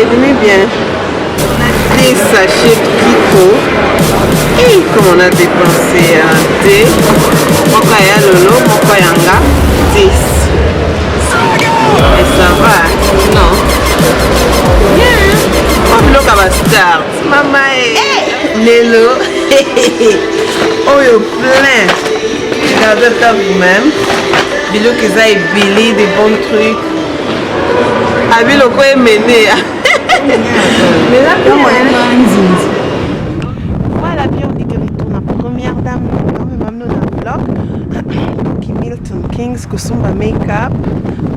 Aimez bien. On a des sachets de Kiko. Et comme on a dépensé un thé, Mokaya Lolo, Mokoyanga, 10. Et ça va, non? Yeah. On bloque à ma start. Maman et Lélo. Oh, yo, plein. Regardez ça vous-même. Bilo qui a Billy, des bons trucs. Ah, Bilo quoi est mené. Mais là, voilà, bien, on dit que retourne la première dame. Non, mais même dans le vlog. Qui Milton Kings, que sont ma make-up.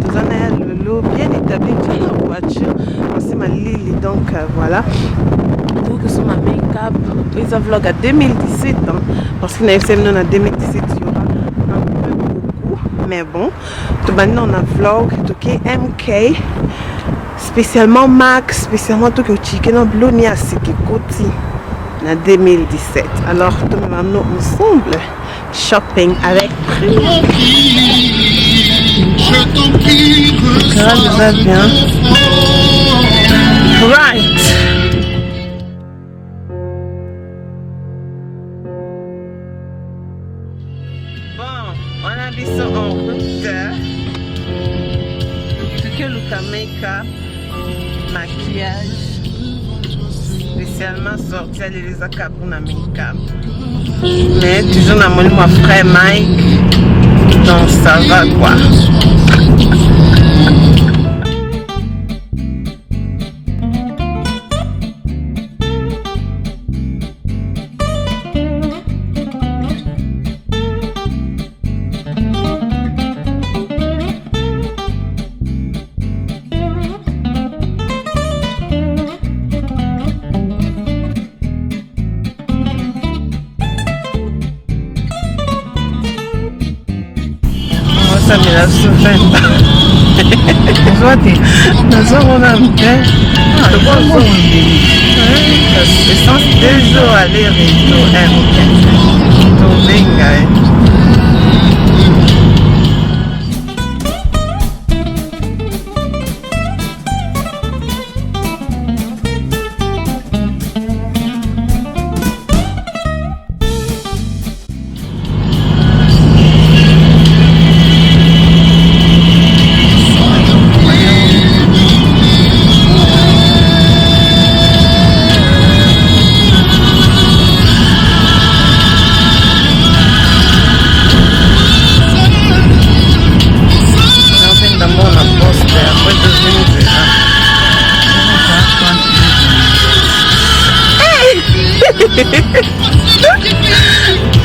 Tout en a le lot bien établi dans la voiture. C'est ma Lily, donc voilà. Donc, que sont ma make-up. Ils ont vlog à 2017. Hein, parce qu'il y a eu en 2017, il y aura un peu beaucoup. Mais bon, tout maintenant, on a vlog. Tout qui MK. Spécialement Max, spécialement tout que chicken en bleu ni à ce qui côté en 2017. Alors tout le monde ensemble shopping avec prix. Ça va bien. Right. Bon, on a mis ça en route. Tout que le make-up. Maquillage spécialement sorti à l'Elisa pour la make-up, mais toujours dans mon frère Mike, donc ça va quoi. Ça me l'a souffert. On a un essence 2 jours aller-retour.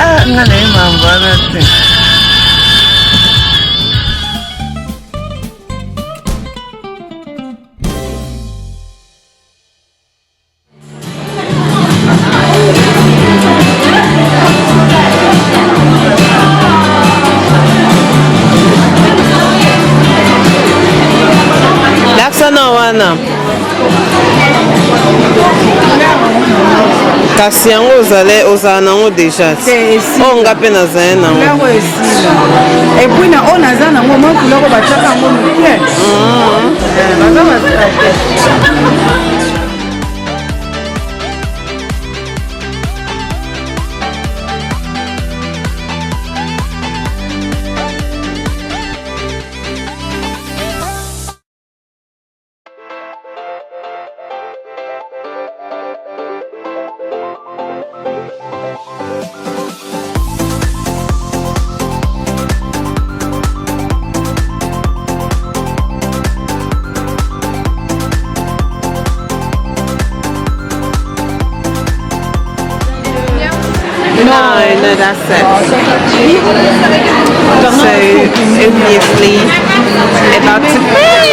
Ah, non, non, kasi yango ozala nango deja oyo nga mpe nazali nango epui na oyo naza nango mokuloko batiaka yango moke No, that's it. So, obviously, about to pay.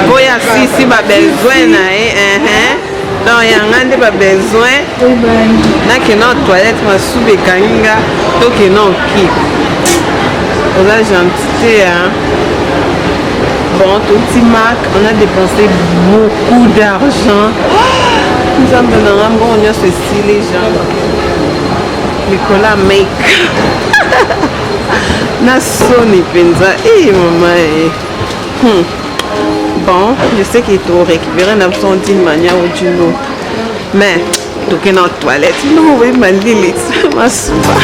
Boya si ba besoin na donc il y a un besoin qui est en toilette, ma soupe et kanga, donc il est en kit. On a gentil, hein. Bon, tout petit Mac, on a dépensé beaucoup d'argent. nzambe na nga mbongo nyonso esili jean likola make na soni mpenza mama bon je sais qu'il te récupérer na besoin d'une manière ou d'une autre mais toke na toilette non oui malili masuba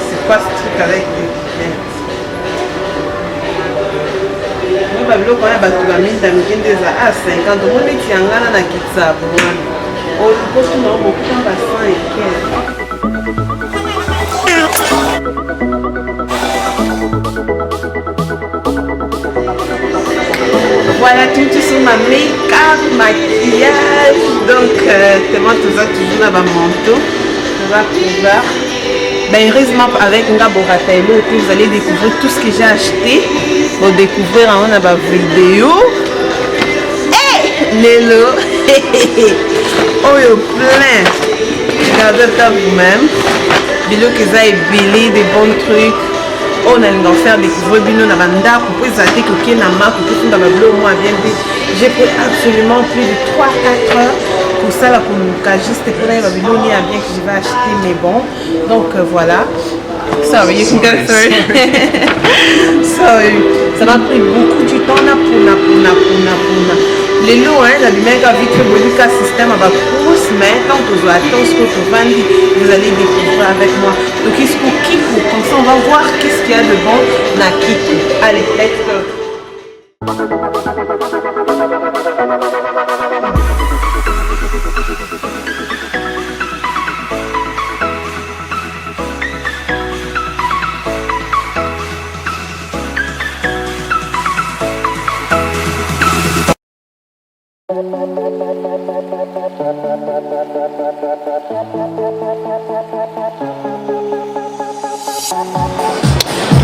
c'est quoi ce truc avec les piquettes? Moi, je vais faire des trucs à 50. Moi, je vais faire des trucs à 100. Voilà tout sur ma make-up, maquillage. Donc, tellement tout ça, toujours dans mon manteau. On va pouvoir. Ben, heureusement, avec Ngabo Ratailo, vous allez découvrir tout ce que j'ai acheté. Vous découvrir en ma vidéo. Hey! Lélo! Oh, yo, plein! Regardez ça vous-même. Bilo que ça est bilé, des bons trucs. On a faire découvrir Bilo Navanda. Pour que ça ait que na marque, pour que ça moi bien dit. J'ai pris absolument plus de 3-4 heures. Pour ça, là, pour le cas, juste pour la Babylone, bien que je vais acheter, mais bon. Donc voilà. Sorry, you can go through. Sorry. Ça m'a pris beaucoup du temps là pour les lots, hein, la lumière a vite fait le système à course, mais tant que vous attendez ce que vous allez découvrir avec moi. Donc, qu'est-ce qu'on Kiku? Comme ça, on va voir qu'est-ce qu'il y a de bon dans Kiku. Allez, let's go.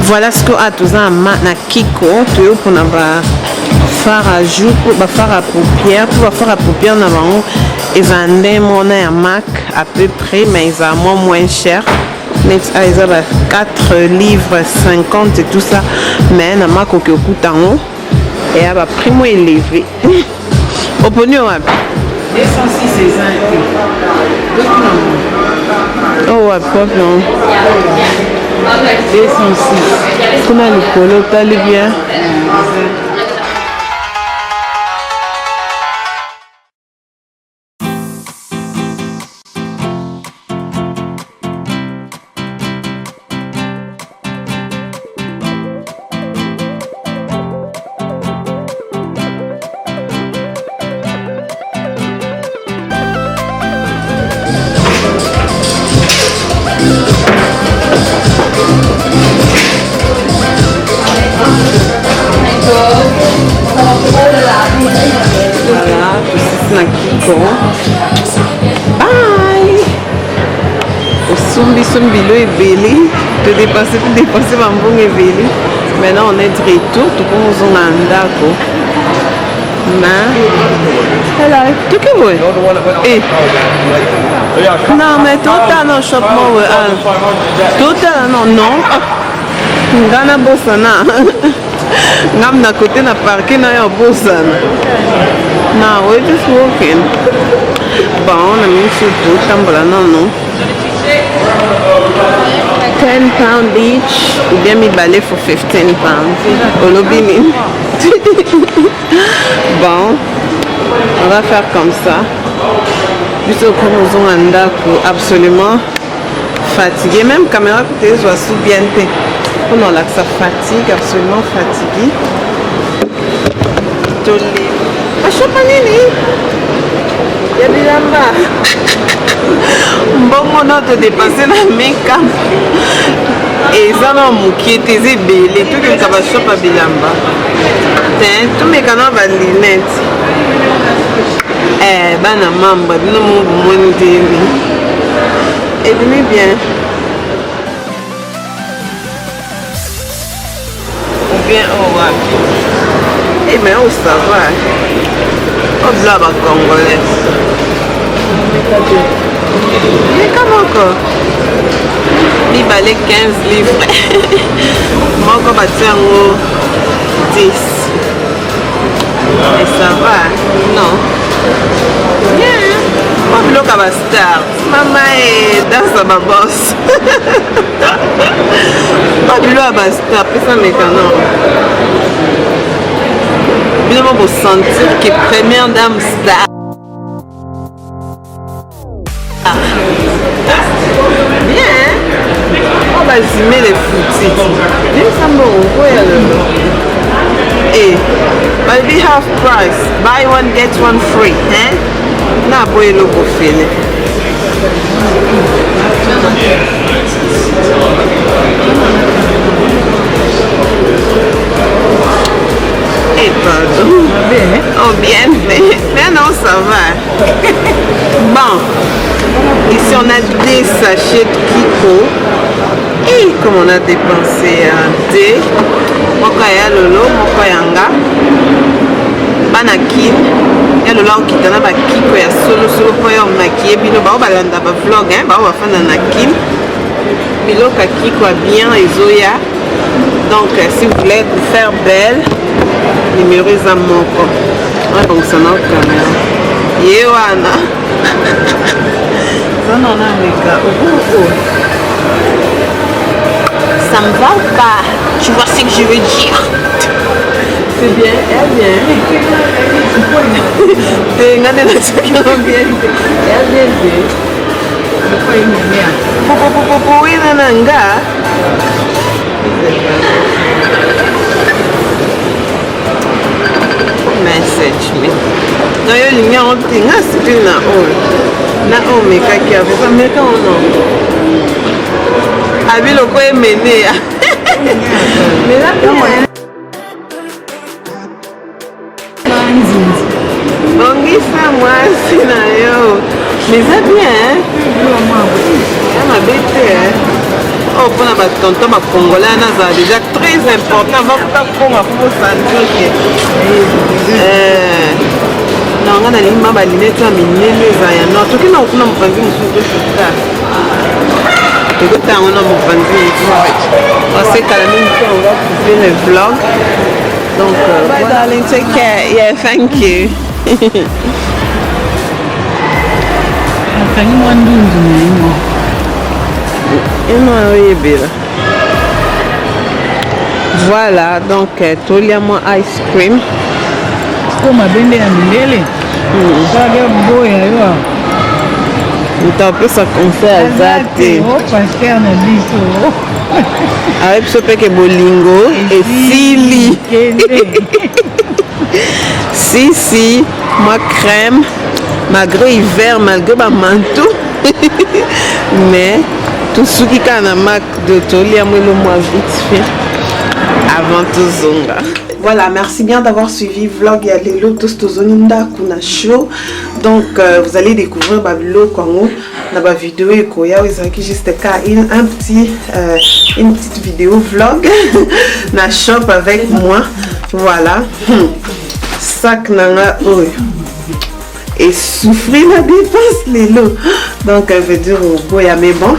Voilà ce que a tous un na Kiko tu pour na ba faire à jour ba faire à paupières pour faire à paupières na ba ils vendent mon na Mac à peu près mais ils a moins cher mais ils a 4 livres 50 et tout ça mais na Mac au coûte en et à ba prix moins élevé au pognon 206 oh ouais problème 206 kuna likolo tali bien bye osombi lo ebele dépenser bambongo ebele maintenant on est de retour tokozonga na ndako ma hello toke boye non mais totala na shop mo totala non nga na bosana ngam na côté na parquet na ya bosana now we're just walking bon na minso tambola non 10 pounds each ou bien mi balai for 15 pounds olobini bon on va faire comme ça plutôt comme nous on andako absolument fatigué même caméra côté soit sous bien on a là que ça fatigue absolument fatigué toli bashopa nini ya bilamba mbongo no todepanse na make-up eza na mokie te eza ebele tokeka bashopa bilamba te tomeka na balinete bana mamba bino mobomoni te ebimi bien ou bien wapi mais oh ça va oh là ba congolais mais comment encore mibale 15 livres moko batia yango 10 et ça va non bien pas biloko ya bastar mama dansa babos pas biloko ya bastar pesa mekano bino mo bosentir que première dame star bien on va zimer les foutis même ça me renvoie et baby half price buy one get one free hein na boye loko fele et pardon oh bien fait mais non ça va bon ici on a des sachets de Kiko et comme on a dépensé un thé moko ya lolo moko yanga bana kin ya lolo okita na bakiko ya solosolo mpo ya omakie bino bao balanda bavlog bao bafanda na kin biloko ya kiko ya bien ezoya donc si vous voulez vous faire belle numéro eza moko abongisa na caméra ye wana zana na meka ça me va ou pas? Tu vois ce que je veux dire? C'est bien, elle vient. Regardez la truc qui vient. Elle vient. Oui, nananga. Message me. Non, il y a un thing. C'est une all. Na oh mais kaki avec ça mais quand non. Abi le quoi mené. Mais là bongisa mwasi na yo mais ça bien ça m'a bête oh pour na batonton bakongolais naza déjà très important va pas konga pour sanjoke non nga na lingi balinete ya minene eza ya no toki na kuna mopanzi mosusu tofuta tokota yango na mopanzi mosusu osekala mingi mpo on va couper le vlog donc bye darling take care yeah thank you akangi mwa ndundu na ino ino oyebela voilà donc tolia mwa ice cream ko mabende ya mindele kaka boya yo ntapesa conseil aza te paster na biso aye biso mpeke bolingo esili si moi crème malgré hiver malgré bamanteau mais tosuki kaka na mak de tolia mwelo mwa vite fait avant tozonga. Voilà, merci bien d'avoir suivi vlog ya lelo tostozoninda kuna show. Donc vous allez découvrir babilo kwango na ba vidéo ekoya ezaki juste ka une petite vidéo vlog na shop avec moi. Voilà. Sac nanga oyo. Et souffrir la dépense lelo. Donc elle veut dire boya mais bon.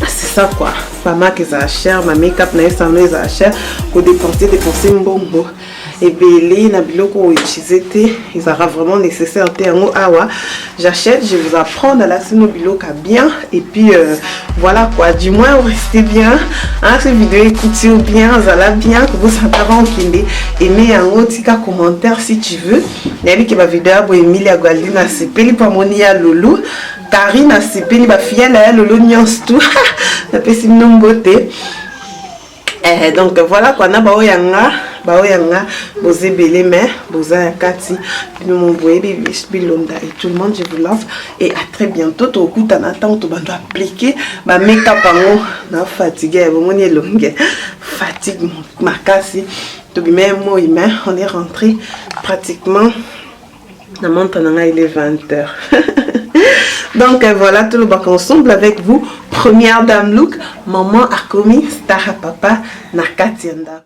C'est ça quoi. Pas mal que ça cher, ma make-up na ça nous ça cher, qu'on dépenser mbongo. Et belé na biloko utiliser ils aura vraiment nécessaire en awa. J'achète, je vous apprends à la sino biloko bien et puis voilà quoi, du moins restez bien. Hein, cette vidéo écoutez bien, ça va bien que vous s'entendez en kinde. Aimez un petit commentaire si tu veux. Nali que ma vidéo bo Emilia Gwaldina sepeli pa monia lolo. Karine sepeli ba fiela ya lolo nyons tout. Na pesi nombote. Donc voilà quoi na ba oyanga baoyanga boze belé mais boza ya kati mon boyebi bilonda et tout le monde je vous love et à très bientôt to okuta na temps to bando appliquer ba make-up ango na fatigué bomoni elonge fatigue makasi to bimé mo humain on est rentré pratiquement la montre il est 20h. Donc voilà tout le bac ensemble avec vous. Première dame look, maman a commis star à papa na Katienda.